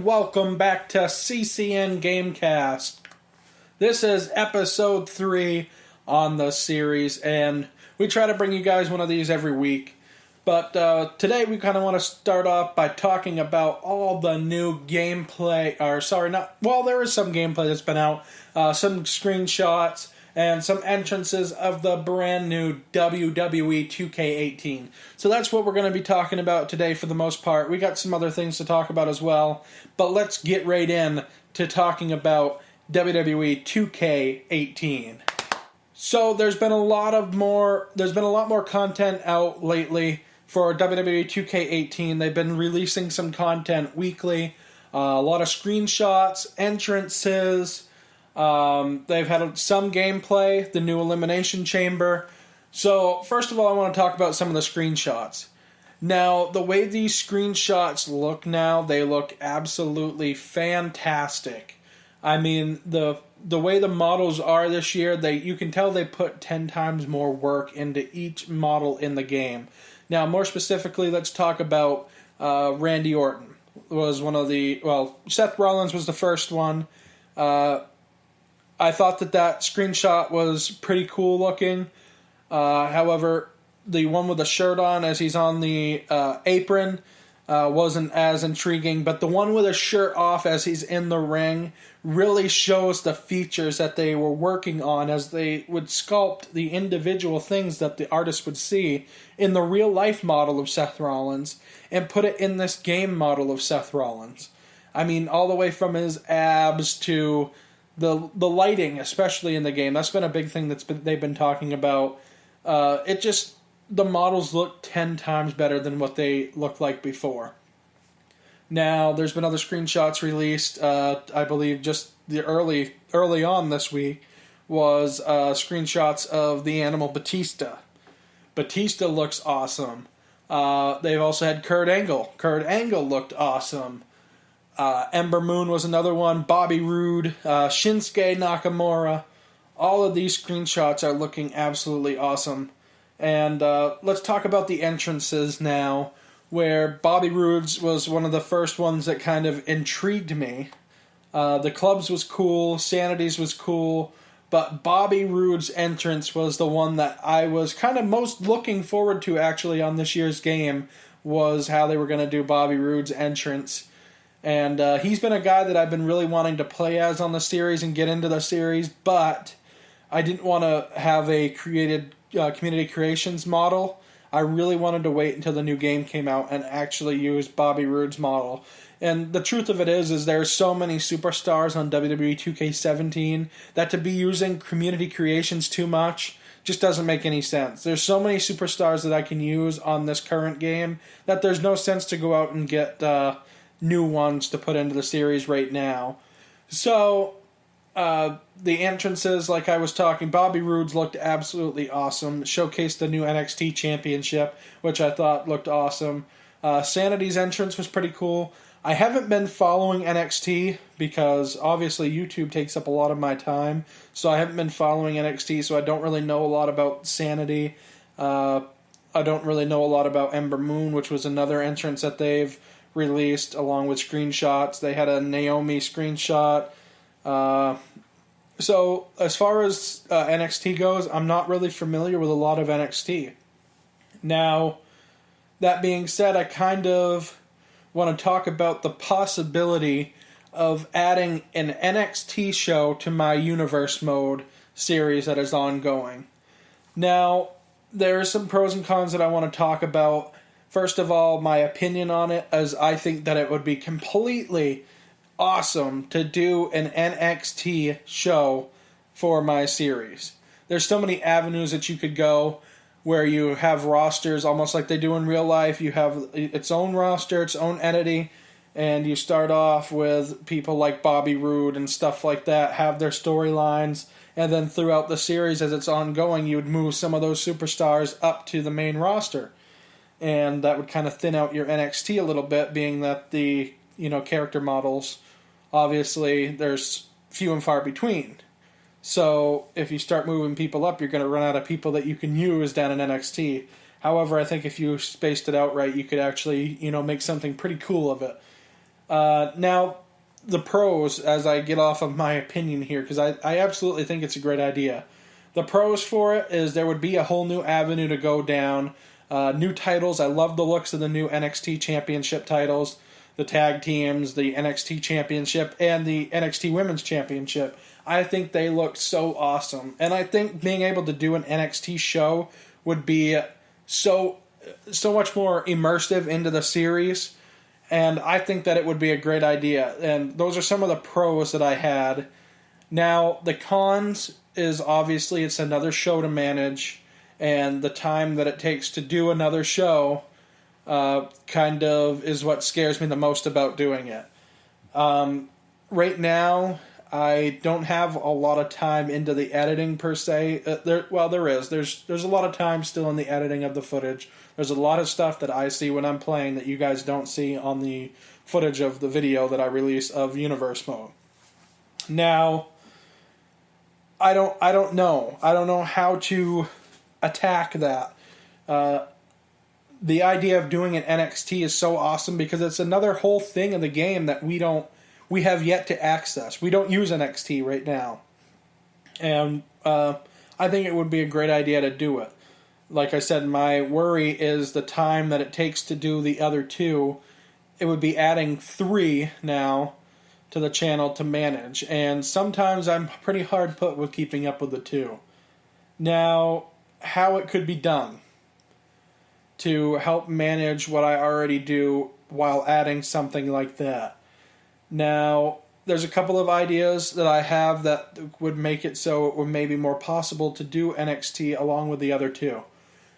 and welcome back to CCN GameCast. This is episode 3 on the series, and we try to bring you guys one of these every week. But today we kind of want to start off by talking about all the new gameplay, there is some gameplay that's been out, some screenshots, and some entrances of the brand new WWE 2K18. So that's what we're going to be talking about today for the most part. We got some other things to talk about as well, but let's get right in to talking about WWE 2K18. So there's been a lot more content out lately for WWE 2K18. They've been releasing some content weekly, a lot of screenshots, entrances. They've had some gameplay, the new Elimination Chamber. So, first of all, I want to talk about some of the screenshots. Now, the way these screenshots look now, they look absolutely fantastic. I mean, the way the models are this year, you can tell they put 10 times more work into each model in the game. Now, more specifically, let's talk about Randy Orton. Seth Rollins was the first one. I thought that screenshot was pretty cool looking. However, the one with the shirt on as he's on the apron wasn't as intriguing. But the one with a shirt off as he's in the ring really shows the features that they were working on as they would sculpt the individual things that the artist would see in the real-life model of Seth Rollins and put it in this game model of Seth Rollins. I mean, all the way from his abs to the lighting, especially in the game. That's been a big thing they've been talking about. The models look 10 times better than what they looked like before. Now, there's been other screenshots released. I believe just the early on this week was screenshots of the Animal Batista. Batista looks awesome. They've also had Kurt Angle. Kurt Angle looked awesome. Ember Moon was another one. Bobby Roode, Shinsuke Nakamura. All of these screenshots are looking absolutely awesome. And let's talk about the entrances now, where Bobby Roode's was one of the first ones that kind of intrigued me. The Club's was cool, Sanity's was cool, but Bobby Roode's entrance was the one that I was kind of most looking forward to actually on this year's game, was how they were going to do Bobby Roode's entrance. And he's been a guy that I've been really wanting to play as on the series and get into the series, but I didn't want to have a created community creations model. I really wanted to wait until the new game came out and actually use Bobby Roode's model. And the truth of it is there's so many superstars on WWE 2K17 that to be using community creations too much just doesn't make any sense. There's so many superstars that I can use on this current game that there's no sense to go out and get new ones to put into the series right now. So, the entrances, like I was talking, Bobby Roode's looked absolutely awesome. Showcased the new NXT championship, which I thought looked awesome. Sanity's entrance was pretty cool. I haven't been following NXT because obviously YouTube takes up a lot of my time, so I haven't been following NXT, so I don't really know a lot about Sanity. I don't really know a lot about Ember Moon, which was another entrance that they've released along with screenshots. They had a Naomi screenshot. So as far as NXT goes, I'm not really familiar with a lot of NXT. Now, that being said, I kind of want to talk about the possibility of adding an NXT show to my Universe Mode series that is ongoing. Now, there are some pros and cons that I want to talk about. First of all, my opinion on it is I think that it would be completely awesome to do an NXT show for my series. There's so many avenues that you could go where you have rosters almost like they do in real life. You have its own roster, its own entity, and you start off with people like Bobby Roode and stuff like that, have their storylines, and then throughout the series as it's ongoing, you would move some of those superstars up to the main roster. And that would kind of thin out your NXT a little bit, being that the character models, obviously, there's few and far between. So if you start moving people up, you're going to run out of people that you can use down in NXT. However, I think if you spaced it out right, you could actually, make something pretty cool of it. Now, the pros, as I get off of my opinion here, because I absolutely think it's a great idea. The pros for it is there would be a whole new avenue to go down. New titles. I love the looks of the new NXT Championship titles, the tag teams, the NXT Championship, and the NXT Women's Championship. I think they look so awesome. And I think being able to do an NXT show would be so much more immersive into the series. And I think that it would be a great idea. And those are some of the pros that I had. Now, the cons is obviously it's another show to manage. And the time that it takes to do another show kind of is what scares me the most about doing it. Right now, I don't have a lot of time into the editing per se. There is. There's a lot of time still in the editing of the footage. There's a lot of stuff that I see when I'm playing that you guys don't see on the footage of the video that I release of Universe Mode. Now, I don't know. I don't know how to attack that. The idea of doing an NXT is so awesome because it's another whole thing in the game that we have yet to access. We don't use NXT right now. And I think it would be a great idea to do it. Like I said, my worry is the time that it takes to do the other two. It would be adding 3 now to the channel to manage. And sometimes I'm pretty hard put with keeping up with the 2. Now, how it could be done to help manage what I already do while adding something like that. Now, there's a couple of ideas that I have that would make it so it would maybe more possible to do NXT along with the other 2.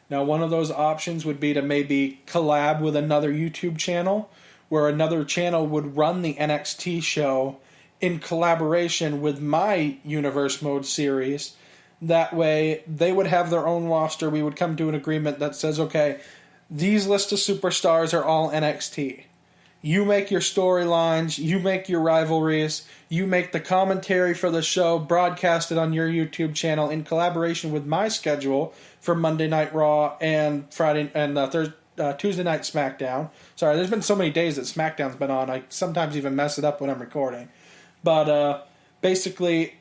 Now, one of those options would be to maybe collab with another YouTube channel where another channel would run the NXT show in collaboration with my Universe Mode series. That way, they would have their own roster. We would come to an agreement that says, okay, these list of superstars are all NXT. You make your storylines, you make your rivalries, you make the commentary for the show, broadcast it on your YouTube channel in collaboration with my schedule for Monday Night Raw and Friday and Tuesday Night SmackDown. Sorry, there's been so many days that SmackDown's been on, I sometimes even mess it up when I'm recording. But basically,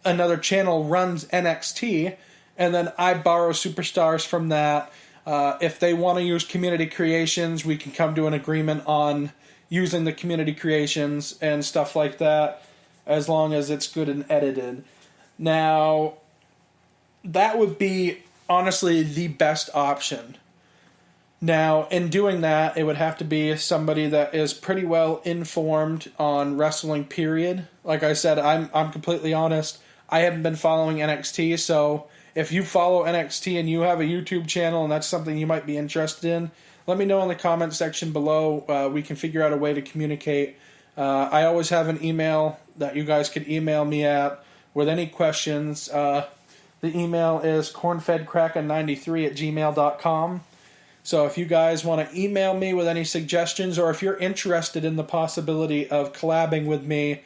another channel runs NXT, and then I borrow superstars from that. If they want to use community creations, we can come to an agreement on using the community creations and stuff like that, as long as it's good and edited. Now, that would be honestly the best option. Now, in doing that, it would have to be somebody that is pretty well informed on wrestling, period. Like I said, I'm completely honest. I haven't been following NXT, so if you follow NXT and you have a YouTube channel and that's something you might be interested in, let me know in the comment section below. We can figure out a way to communicate. I always have an email that you guys could email me at with any questions. The email is cornfedkraken93@gmail.com. So if you guys want to email me with any suggestions, or if you're interested in the possibility of collabing with me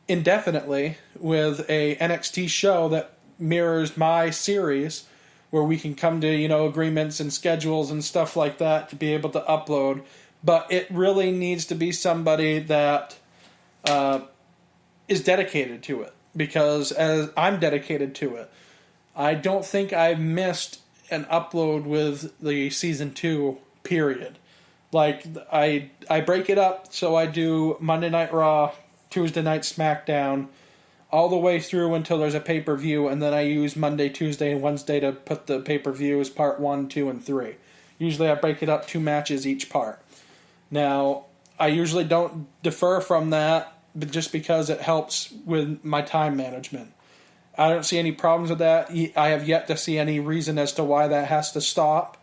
indefinitely with a NXT show that mirrors my series, where we can come to, agreements and schedules and stuff like that to be able to upload. But it really needs to be somebody that is dedicated to it, because as I'm dedicated to it. I don't think I've missed an upload with the Season 2, period. Like, I break it up, so I do Monday Night Raw, Tuesday Night SmackDown, all the way through until there's a pay-per-view, and then I use Monday, Tuesday, and Wednesday to put the pay-per-view as part 1, 2, and 3. Usually I break it up 2 matches each part. Now, I usually don't defer from that, but just because it helps with my time management. I don't see any problems with that. I have yet to see any reason as to why that has to stop.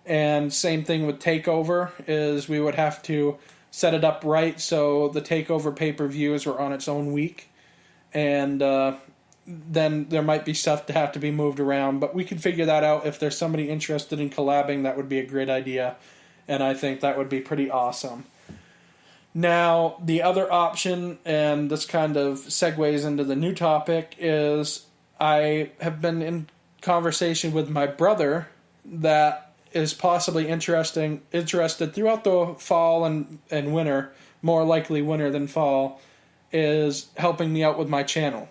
And same thing with TakeOver, is we would have to set it up right so the TakeOver pay-per-views are on its own week. And then there might be stuff to have to be moved around. But we can figure that out. If there's somebody interested in collabing, that would be a great idea. And I think that would be pretty awesome. Now, the other option, and this kind of segues into the new topic, is I have been in conversation with my brother that is possibly interested throughout the fall and winter, more likely winter than fall, is helping me out with my channel.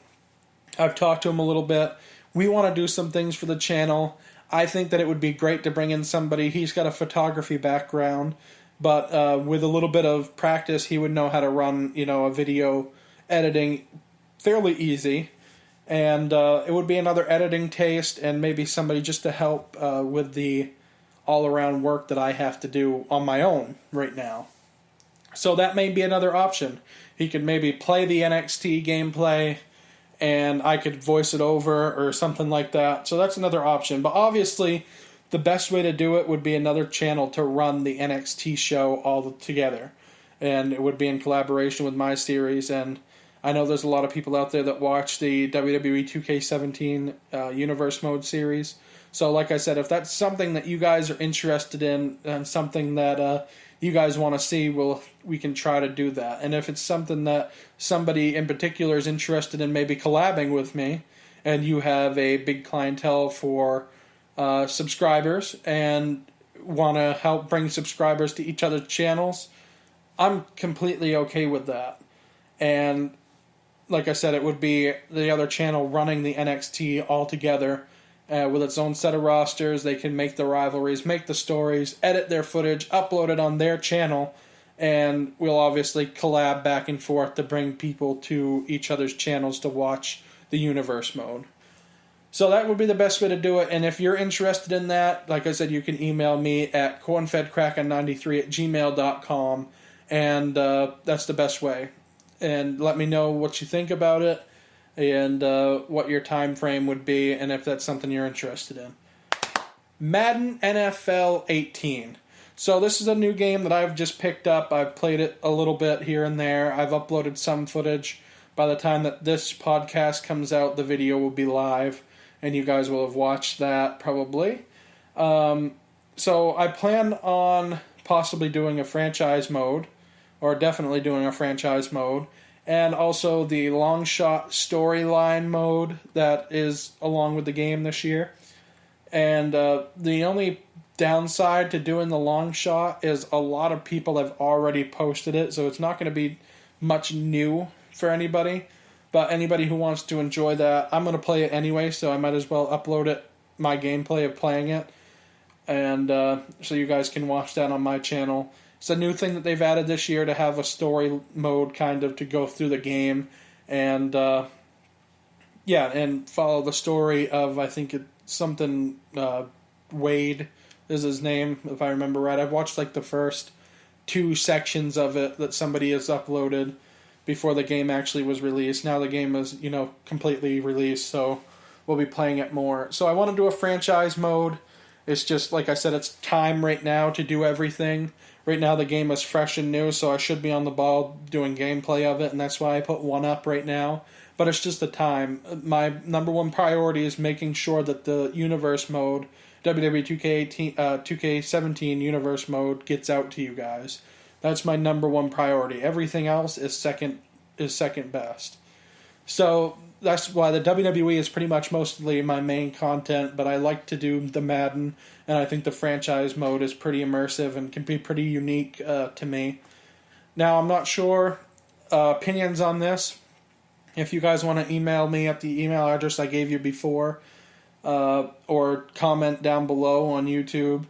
I've talked to him a little bit. We want to do some things for the channel. I think that it would be great to bring in somebody. He's got a photography background, but with a little bit of practice, he would know how to run, a video editing fairly easy. And it would be another editing taste and maybe somebody just to help with the all-around work that I have to do on my own right now. So that may be another option. He could maybe play the NXT gameplay and I could voice it over or something like that. So that's another option. But obviously, the best way to do it would be another channel to run the NXT show all together. And it would be in collaboration with my series. And I know there's a lot of people out there that watch the WWE 2K18 Universe Mode series. So like I said, if that's something that you guys are interested in and something that you guys want to see, we can try to do that. And if it's something that somebody in particular is interested in maybe collabing with me, and you have a big clientele for subscribers and want to help bring subscribers to each other's channels, I'm completely okay with that. And like I said, it would be the other channel running the NXT all together with its own set of rosters. They can make the rivalries, make the stories, edit their footage, upload it on their channel, and we'll obviously collab back and forth to bring people to each other's channels to watch the universe mode. So that would be the best way to do it, and if you're interested in that, like I said, you can email me at cornfedkraken93@gmail.com, and that's the best way. And let me know what you think about it, and what your time frame would be, and if that's something you're interested in. Madden NFL 18. So this is a new game that I've just picked up. I've played it a little bit here and there. I've uploaded some footage. By the time that this podcast comes out, the video will be live, and you guys will have watched that probably. So I plan on possibly doing a franchise mode, or definitely doing a franchise mode, and also the long shot storyline mode that is along with the game this year. And the only downside to doing the long shot is a lot of people have already posted it, so it's not going to be much new for anybody. But anybody who wants to enjoy that, I'm going to play it anyway, so I might as well upload it, my gameplay of playing it, and so you guys can watch that on my channel. It's a new thing that they've added this year to have a story mode kind of to go through the game and and follow the story of, I think it's something, Wade is his name, if I remember right. I've watched like the first 2 sections of it that somebody has uploaded before the game actually was released. Now the game is, completely released, so we'll be playing it more. So I want to do a franchise mode. It's just, like I said, it's time right now to do everything. Right now the game is fresh and new, so I should be on the ball doing gameplay of it, and that's why I put one up right now. But it's just the time. My number one priority is making sure that the universe mode, WWE 2K17 universe mode, gets out to you guys. That's my number one priority. Everything else is second best. So that's why the WWE is pretty much mostly my main content, but I like to do the Madden, and I think the franchise mode is pretty immersive and can be pretty unique to me. Now, I'm not sure opinions on this. If you guys want to email me at the email address I gave you before, or comment down below on YouTube,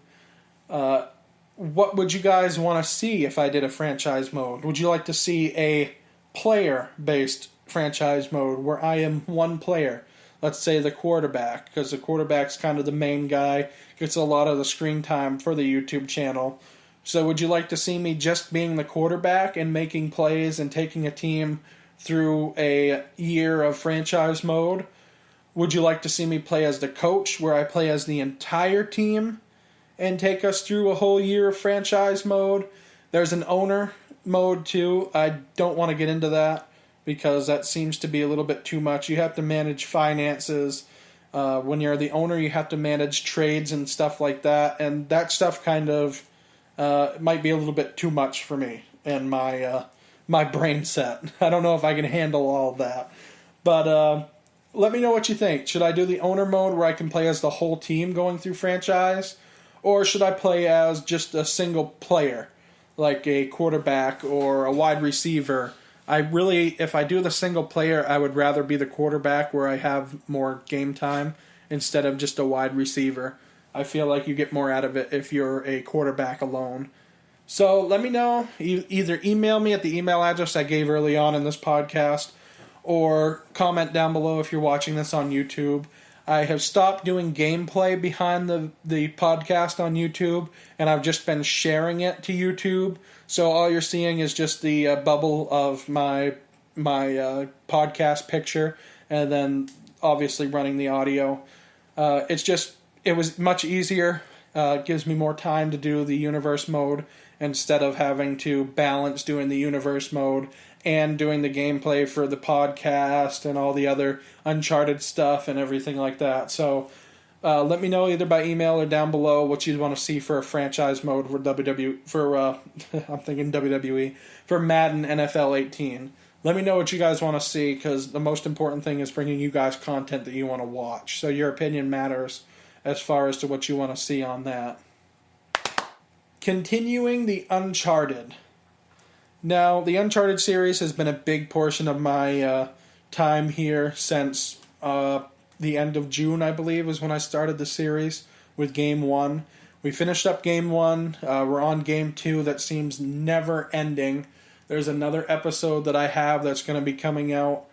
what would you guys want to see if I did a franchise mode? Would you like to see a player-based franchise mode where I am one player? Let's say the quarterback, because the quarterback's kind of the main guy, gets a lot of the screen time for the YouTube channel. So would you like to see me just being the quarterback and making plays and taking a team through a year of franchise mode? Would you like to see me play as the coach, where I play as the entire team and take us through a whole year of franchise mode? There's an owner mode too. I don't want to get into that because that seems to be a little bit too much. You have to manage finances. When you're the owner, you have to manage trades and stuff like that, and that stuff kind of might be a little bit too much for me and my brain set. I don't know if I can handle all of that. But let me know what you think. Should I do the owner mode where I can play as the whole team going through franchise? Or should I play as just a single player, like a quarterback or a wide receiver? If I do the single player, I would rather be the quarterback where I have more game time instead of just a wide receiver. I feel like you get more out of it if you're a quarterback alone. So let me know. Either email me at the email address I gave early on in this podcast, or comment down below if you're watching this on YouTube. I have stopped doing gameplay behind the podcast on YouTube, and I've just been sharing it to YouTube. So all you're seeing is just the bubble of my podcast picture, and then obviously running the audio. It was much easier. It gives me more time to do the universe mode instead of having to balance doing the universe mode and doing the gameplay for the podcast and all the other Uncharted stuff and everything like that. So let me know either by email or down below what you'd want to see for a franchise mode for I'm thinking WWE, for Madden NFL 18. Let me know what you guys want to see, because the most important thing is bringing you guys content that you want to watch. So your opinion matters as far as to what you want to see on that. Continuing the Uncharted. Now, the Uncharted series has been a big portion of my time here since the end of June, I believe, was when I started the series with Game 1. We finished up Game 1. We're on Game 2 that seems never ending. There's another episode that I have that's going to be coming out,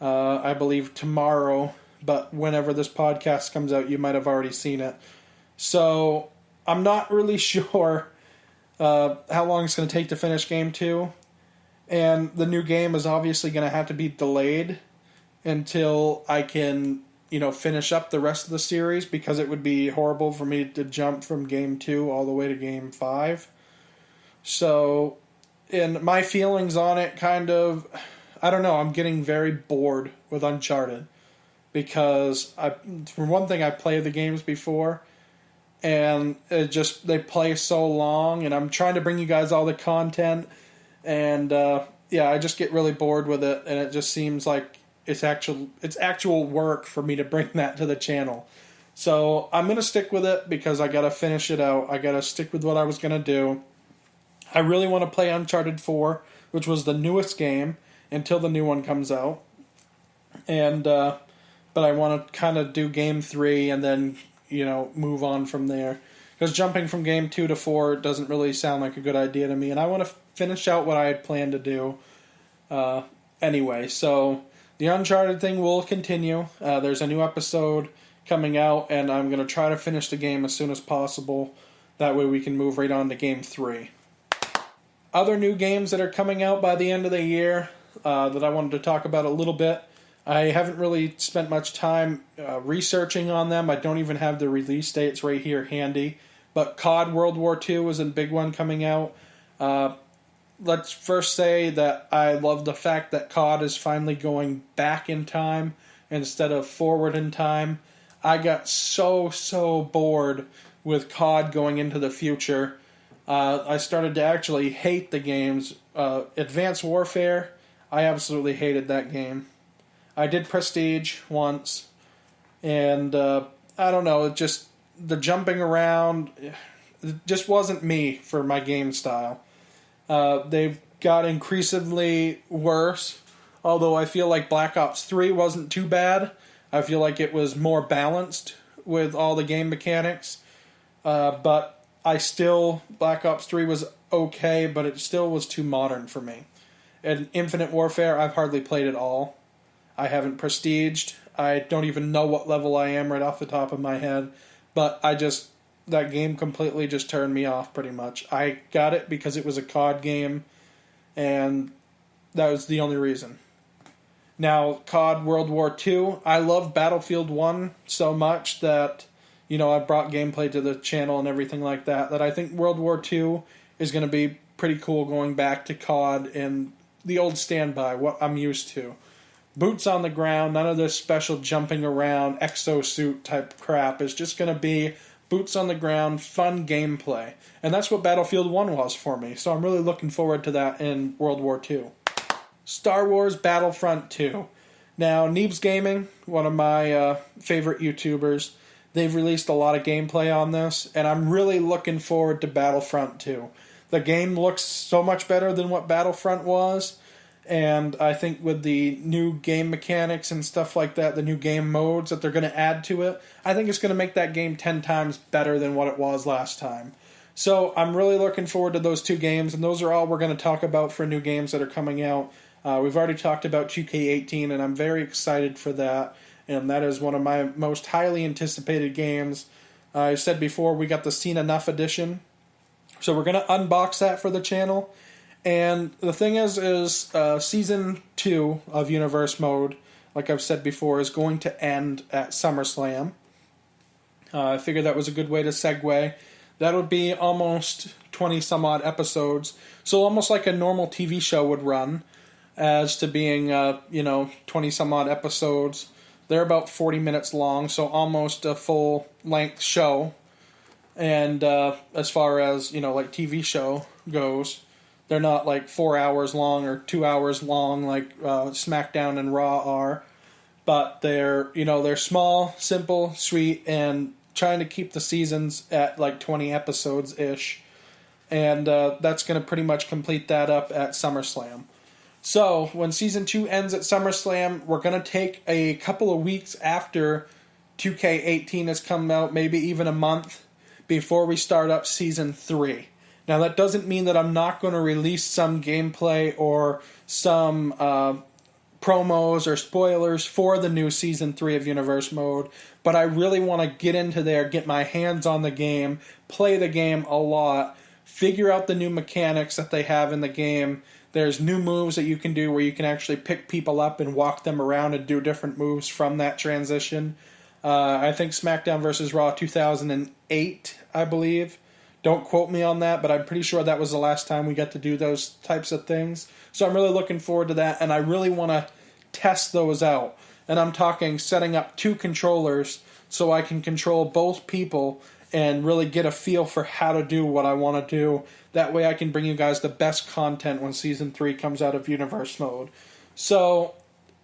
I believe, tomorrow. But whenever this podcast comes out, you might have already seen it. So, I'm not really sure how long it's going to take to finish Game 2. And the new game is obviously going to have to be delayed until I can, finish up the rest of the series, because it would be horrible for me to jump from Game 2 all the way to Game 5. So, and my feelings on it I don't know, I'm getting very bored with Uncharted. Because, for one thing, I played the games before, and they play so long, and I'm trying to bring you guys all the content, and I just get really bored with it, and it just seems like it's actual work for me to bring that to the channel. So I'm gonna stick with it because I gotta finish it out. I gotta stick with what I was gonna do. I really want to play Uncharted 4, which was the newest game until the new one comes out, and but I want to kind of do Game 3 and then move on from there. Because jumping from Game 2 to 4 doesn't really sound like a good idea to me. And I want to finish out what I had planned to do anyway. So the Uncharted thing will continue. There's a new episode coming out, and I'm going to try to finish the game as soon as possible. That way we can move right on to Game 3. Other new games that are coming out by the end of the year that I wanted to talk about a little bit. I haven't really spent much time researching on them. I don't even have the release dates right here handy. But COD World War II is a big one coming out. Let's first say that I love the fact that COD is finally going back in time instead of forward in time. I got so bored with COD going into the future. I started to actually hate the games. Advanced Warfare, I absolutely hated that game. I did Prestige once, and I don't know, the jumping around, it just wasn't me for my game style. They've got increasingly worse, although I feel like Black Ops 3 wasn't too bad. I feel like it was more balanced with all the game mechanics, but Black Ops 3 was okay, but it still was too modern for me. And Infinite Warfare, I've hardly played at all. I haven't prestiged. I don't even know what level I am right off the top of my head. But that game completely just turned me off pretty much. I got it because it was a COD game, and that was the only reason. Now, COD World War II, I love Battlefield 1 so much that, I brought gameplay to the channel and everything like that, that I think World War II is going to be pretty cool going back to COD and the old standby, what I'm used to. Boots on the ground, none of this special jumping around, exosuit type crap. It's just going to be boots on the ground, fun gameplay. And that's what Battlefield 1 was for me. So I'm really looking forward to that in World War II. Star Wars Battlefront 2. Now, Neebs Gaming, one of my favorite YouTubers, they've released a lot of gameplay on this, and I'm really looking forward to Battlefront 2. The game looks so much better than what Battlefront was, and I think with the new game mechanics and stuff like that, the new game modes that they're going to add to it, I think it's going to make that game 10 times better than what it was last time. So I'm really looking forward to those 2 games, and those are all we're going to talk about for new games that are coming out. We've already talked about 2K18, and I'm very excited for that, and that is one of my most highly anticipated games. I said before, we got the Seen Enough edition, so we're going to unbox that for the channel. And the thing is Season 2 of Universe Mode, like I've said before, is going to end at SummerSlam. I figured that was a good way to segue. That would be almost 20-some-odd episodes, so almost like a normal TV show would run, as to being, 20-some-odd episodes. They're about 40 minutes long, so almost a full-length show. And as far as, like TV show goes, they're not like 4 hours long or 2 hours long like SmackDown and Raw are. But they're small, simple, sweet, and trying to keep the seasons at like 20 episodes-ish. And that's going to pretty much complete that up at SummerSlam. So, when Season 2 ends at SummerSlam, we're going to take a couple of weeks after 2K18 has come out, maybe even a month, before we start up Season 3. Now, that doesn't mean that I'm not going to release some gameplay or some promos or spoilers for the new Season 3 of Universe Mode, but I really want to get into there, get my hands on the game, play the game a lot, figure out the new mechanics that they have in the game. There's new moves that you can do where you can actually pick people up and walk them around and do different moves from that transition. I think SmackDown vs. Raw 2008, I believe. Don't quote me on that, but I'm pretty sure that was the last time we got to do those types of things. So I'm really looking forward to that, and I really want to test those out. And I'm talking setting up 2 controllers so I can control both people and really get a feel for how to do what I want to do. That way I can bring you guys the best content when Season 3 comes out of Universe Mode. So,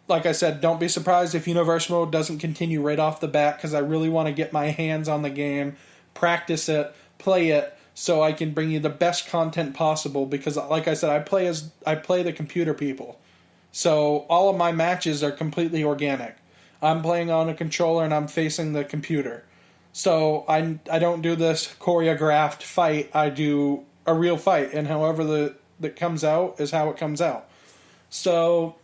like I said, don't be surprised if Universe Mode doesn't continue right off the bat, because I really want to get my hands on the game, practice it, play it, so I can bring you the best content possible, because like I said, I play the computer people. So all of my matches are completely organic. I'm playing on a controller and I'm facing the computer. So I don't do this choreographed fight. I do a real fight, and however that comes out is how it comes out. So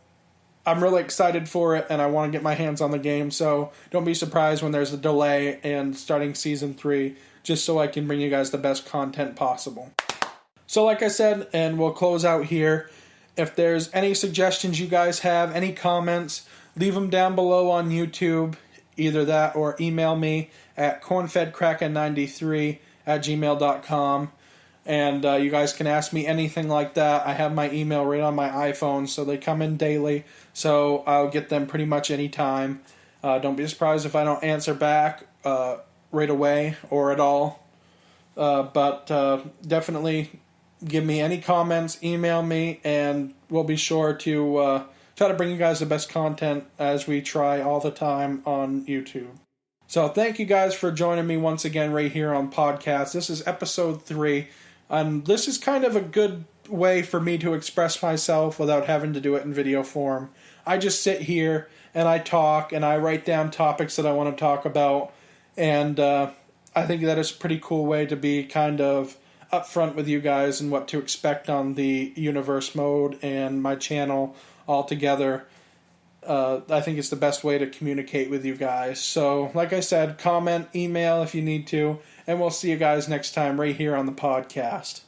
I'm really excited for it, and I want to get my hands on the game. So don't be surprised when there's a delay in starting Season 3, just so I can bring you guys the best content possible. So like I said, and we'll close out here, if there's any suggestions you guys have, any comments, leave them down below on YouTube, either that or email me at cornfedkraken93@gmail.com. And you guys can ask me anything like that. I have my email right on my iPhone, so they come in daily, so I'll get them pretty much any time. Don't be surprised if I don't answer back right away or at all. But definitely give me any comments, email me, and we'll be sure to try to bring you guys the best content as we try all the time on YouTube. So thank you guys for joining me once again right here on podcast. This is episode 3, and this is kind of a good way for me to express myself without having to do it in video form. I just sit here and I talk and I write down topics that I want to talk about, and I think that is a pretty cool way to be kind of upfront with you guys and what to expect on the Universe Mode and my channel altogether. I think it's the best way to communicate with you guys. So, like I said, comment, email if you need to, and we'll see you guys next time right here on the podcast.